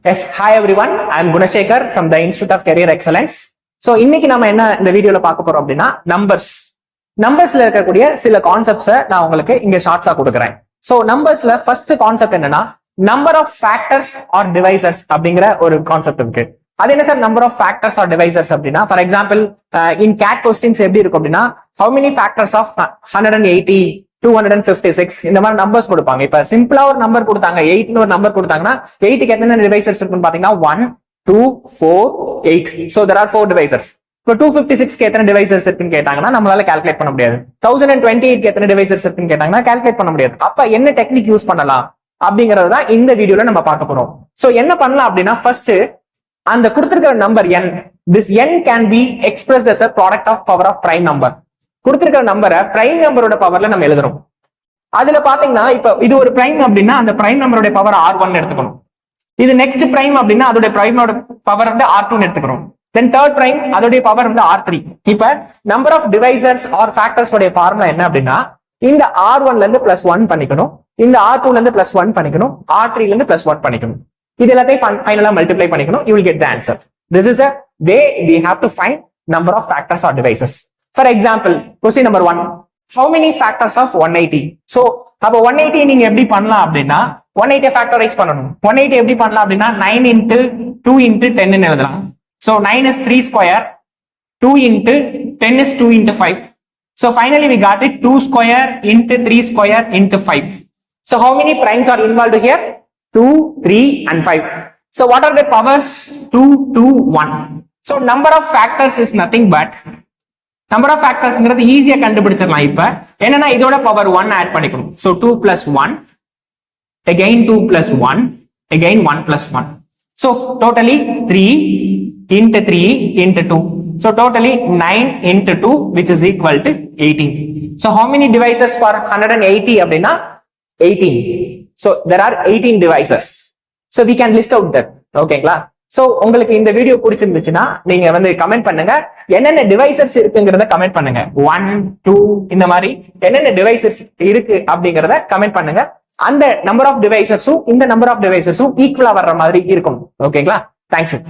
Yes, hi everyone. I am Gunashekhar from the Institute of Career Excellence. So இன்னைக்கு நம்ம என்ன இந்த வீடியோல பார்க்க போறோம் அப்படின்னா நம்பர்ஸ்ல இருக்கக்கூடிய சில கான்செப்ட்ஸ் நான் உங்களுக்கு இங்க ஷார்ட்ஸா கொடுக்குறேன். சோ நம்பர்ஸ்ல ஃபர்ஸ்ட் கான்செப்ட் என்னன்னா number of factors or divisors அப்படிங்கிற ஒரு கான்செப்ட் இருக்கு. அது என்ன sir number of factors or divisors அப்படின்னா for example in CAT questions எப்படி இருக்கும் அப்படின்னா how many factors of 180 256 இந்த மாதிரி நம்பர்ஸ் கொடுப்பாங்க. இப்ப சிம்பிளா ஒரு நம்பர் கொடுத்தாங்க 8 ஒரு நம்பர் கொடுத்தாங்கன்னா 8க்கு எத்தனை டிவைசர்ஸ் இருக்குன்னு பாத்தீங்கன்னா 1 2 4 8. So there are 4 divisors. இப்போ 256க்கு எத்தனை டிவைசர்ஸ் இருக்குன்னு கேட்டாங்கன்னா நம்மளால கால்குலேட் பண்ண முடியாது. 1028க்கு எத்தனை டிவைசர்ஸ் இருக்குன்னு கேட்டாங்கன்னா கால்குலேட் பண்ண முடியாது. அப்ப என்ன டெக்னிக் யூஸ் பண்ணலாம் அப்படிங்கறது தான் இந்த வீடியோல நம்ம பார்க்க போறோம். சோ என்ன பண்ணலாம் அப்படின்னா ஃபர்ஸ்ட் அந்த கொடுத்திருக்கிற number n, this n can be expressed as a product of power of prime number. கொடுத்திருக்கிற நம்பரை பிரைம் நம்பரோட பவர்ல நம்ம எழுதுறோம். அதுல பாத்தீங்கன்னா இப்ப இது ஒரு பிரைம் அப்படின்னா அந்த பிரைம் நம்பரோட பவர் R1 எடுத்துக்கணும். இது நெக்ஸ்ட் பிரைம் அப்படின்னா அதோட பிரைமோட பவர் வந்து R2 எடுத்துக்கிறோம். தென் தேர்ட் பிரைம் அதோட பவர் வந்து R3. இப்ப number of divisors or factors உடைய ஃபார்முலா என்ன அப்படின்னா இந்த R1ல இருந்து +1 பண்ணிக்கணும், இந்த R2ல இருந்து +1 பண்ணிக்கணும், R3ல இருந்து +1 பண்ணிக்கணும். இது எல்லாத்தையும் ஃபைனலா மல்டிப்ளை பண்ணிக்கணும். You will get the answer. This is a way we have to find number of factors or divisors. For example, question number 1. How many factors of 180? So, அப்ப 180 நீங்க எப்படி பண்ணலாம் அப்படின்னா 180 ஃபேக்டரைஸ் பண்ணணும். 180 எப்படி பண்ணலாம் அப்படின்னா 9 into 2 into 10 ன்னு எழுதலாம். So 9 is 3 square, 2 into 10 is 2 into 5. So finally we got it 2 square into 3 square into 5. So how many primes are involved here? 2, 3 and 5. So what are the powers? 2, 2, 1. So number of factors is nothing but number of ஃபேக்டர்ஸ்ங்கிறது ஈஸியா கண்டுபிடிச்சிடலாம். இப்ப என்னன்னா இதோட power 1 add பண்ணிக்கணும். So 2 plus 1 again 2 plus 1 again 1 plus 1. So totally 3 into 3 into 2. So totally 9 into 2 which is equal to 18. So how many divisors for 180 அப்படின்னா 18. So there are 18 divisors. So we can list out that. ஓகேங்களா? So உங்களுக்கு இந்த video பிடிச்சிருந்துச்சுன்னா நீங்க வந்து comment பண்ணுங்க. என்னென்ன divisors இருக்குங்கிறத கமெண்ட் பண்ணுங்க. 1 2 இந்த மாதிரி என்னென்ன டிவைசர்ஸ் இருக்கு அப்படிங்கறத கமெண்ட் பண்ணுங்க. அந்த நம்பர் ஆஃப் டிவைசர்ஸும் இந்த நம்பர் ஆஃப் டிவைசர்ஸும் ஈக்குவலா வர்ற மாதிரி இருக்கும். ஓகேங்களா? தேங்க்யூ.